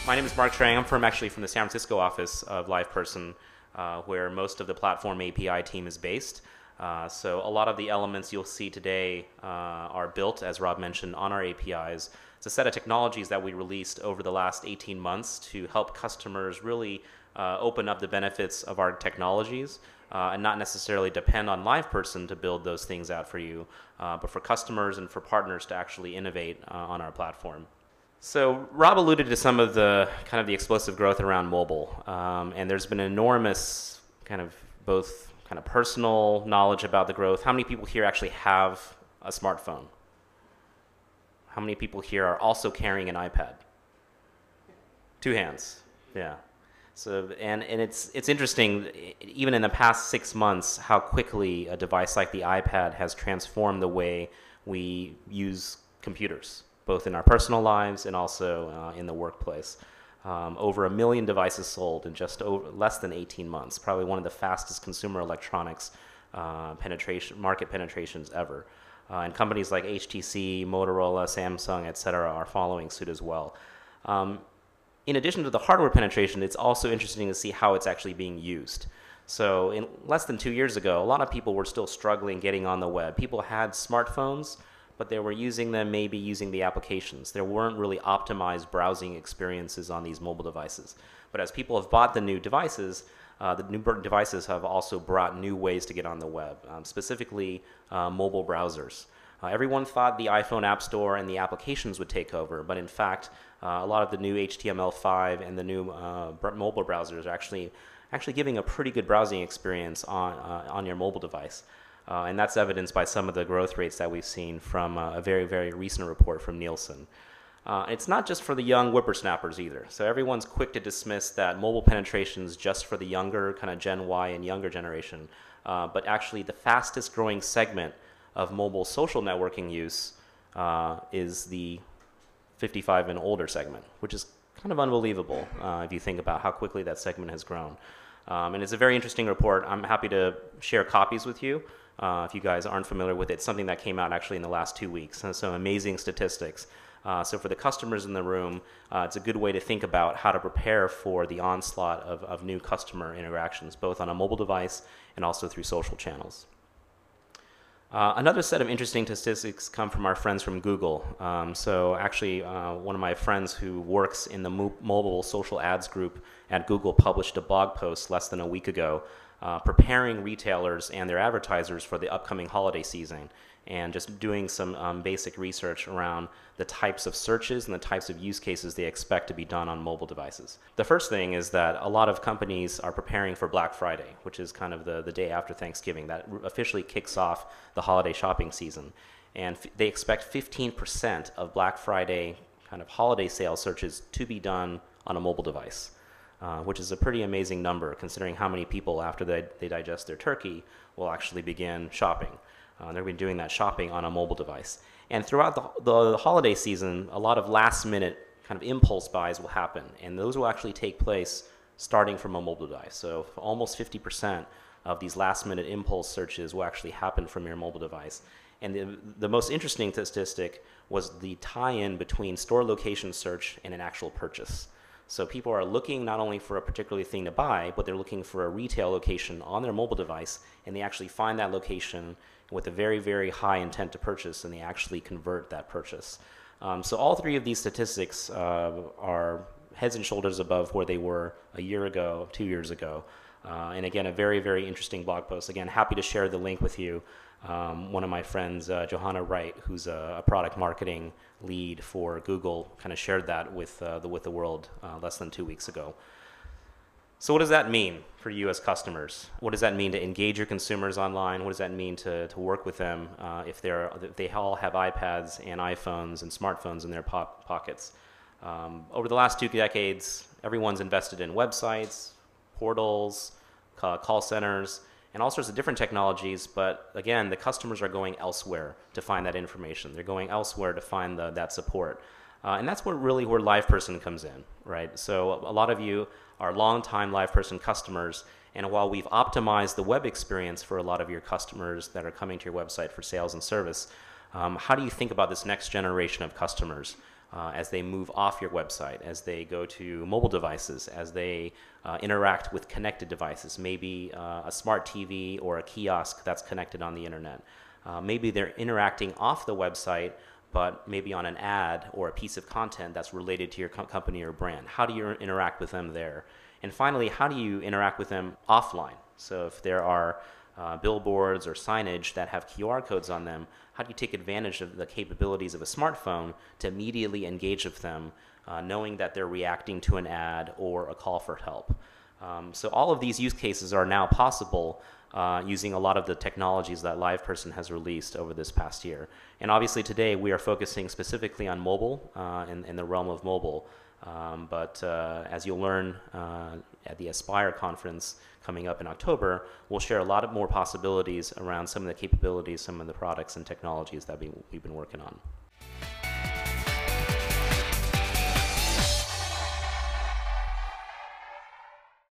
My name is Mark Trang. I'm actually from the San Francisco office of LivePerson, where most of the platform API team is based. So a lot of the elements you'll see today are built, as Rob mentioned, on our APIs. It's a set of technologies that we released over the last 18 months to help customers really open up the benefits of our technologies and not necessarily depend on LivePerson to build those things out for you, but for customers and for partners to actually innovate on our platform. So Rob alluded to some of the kind of the explosive growth around mobile, and there's been enormous kind of both kind of personal knowledge about the growth. How many people here actually have a smartphone? How many people here are also carrying an iPad? Two hands, yeah. So and it's interesting, even in the past 6 months, how quickly a device like the iPad has transformed the way we use computers, both in our personal lives and also in the workplace. Over 1 million devices sold in just less than 18 months, probably one of the fastest consumer electronics market penetrations ever. And companies like HTC, Motorola, Samsung, et cetera, are following suit as well. In addition to the hardware penetration, it's also interesting to see how it's actually being used. So in less than 2 years ago, a lot of people were still struggling getting on the web. People had smartphones, but they were using them maybe using the applications. There weren't really optimized browsing experiences on these mobile devices. But as people have bought the new devices have also brought new ways to get on the web, specifically mobile browsers. Everyone thought the iPhone App Store and the applications would take over, but in fact, a lot of the new HTML5 and the new mobile browsers are actually giving a pretty good browsing experience on your mobile device. And that's evidenced by some of the growth rates that we've seen from a very, very recent report from Nielsen. It's not just for the young whippersnappers either. So everyone's quick to dismiss that mobile penetration is just for the younger, kind of Gen Y and younger generation. But actually the fastest growing segment of mobile social networking use is the 55 and older segment, which is kind of unbelievable if you think about how quickly that segment has grown. And it's a very interesting report. I'm happy to share copies with you. If you guys aren't familiar with it, it's something that came out actually in the last 2 weeks. And some amazing statistics. So for the customers in the room, it's a good way to think about how to prepare for the onslaught of new customer interactions, both on a mobile device and also through social channels. Another set of interesting statistics come from our friends from Google. So actually, one of my friends who works in the mobile social ads group at Google published a blog post less than a week ago preparing retailers and their advertisers for the upcoming holiday season, and just doing some basic research around the types of searches and the types of use cases they expect to be done on mobile devices. The first thing is that a lot of companies are preparing for Black Friday, which is kind of the day after Thanksgiving. That officially kicks off the holiday shopping season. And they expect 15% of Black Friday kind of holiday sales searches to be done on a mobile device. Which is a pretty amazing number considering how many people after they digest their turkey will actually begin shopping. They're going to be doing that shopping on a mobile device. And throughout the holiday season, a lot of last minute kind of impulse buys will happen, and those will actually take place starting from a mobile device. So almost 50% of these last minute impulse searches will actually happen from your mobile device. And the most interesting statistic was the tie-in between store location search and an actual purchase. So people are looking not only for a particular thing to buy, but they're looking for a retail location on their mobile device, and they actually find that location with a very, very high intent to purchase, and they actually convert that purchase. So all three of these statistics are heads and shoulders above where they were a year ago, 2 years ago. And again, a very, very interesting blog post. Again, happy to share the link with you. One of my friends, Johanna Wright, who's a product marketing lead for Google, kind of shared that with the world less than 2 weeks ago. So what does that mean for you as customers? What does that mean to engage your consumers online? What does that mean to work with them if they all have iPads and iPhones and smartphones in their pockets? Over the last 2 decades, everyone's invested in websites, portals, call centers, and all sorts of different technologies, but again, the customers are going elsewhere to find that information. They're going elsewhere to find that support. And that's where LivePerson comes in, right? So a lot of you are longtime LivePerson customers, and while we've optimized the web experience for a lot of your customers that are coming to your website for sales and service, how do you think about this next generation of customers? as they move off your website, as they go to mobile devices, as they interact with connected devices, maybe a smart TV or a kiosk that's connected on the internet. Maybe they're interacting off the website, but maybe on an ad or a piece of content that's related to your company or brand. How do you interact with them there? And finally, how do you interact with them offline? So if there are billboards or signage that have QR codes on them, how do you take advantage of the capabilities of a smartphone to immediately engage with them, knowing that they're reacting to an ad or a call for help? So all of these use cases are now possible using a lot of the technologies that LivePerson has released over this past year. And obviously today we are focusing specifically on mobile, in the realm of mobile. But as you'll learn at the Aspire conference coming up in October, we'll share a lot of more possibilities around some of the capabilities, some of the products and technologies that we've been working on.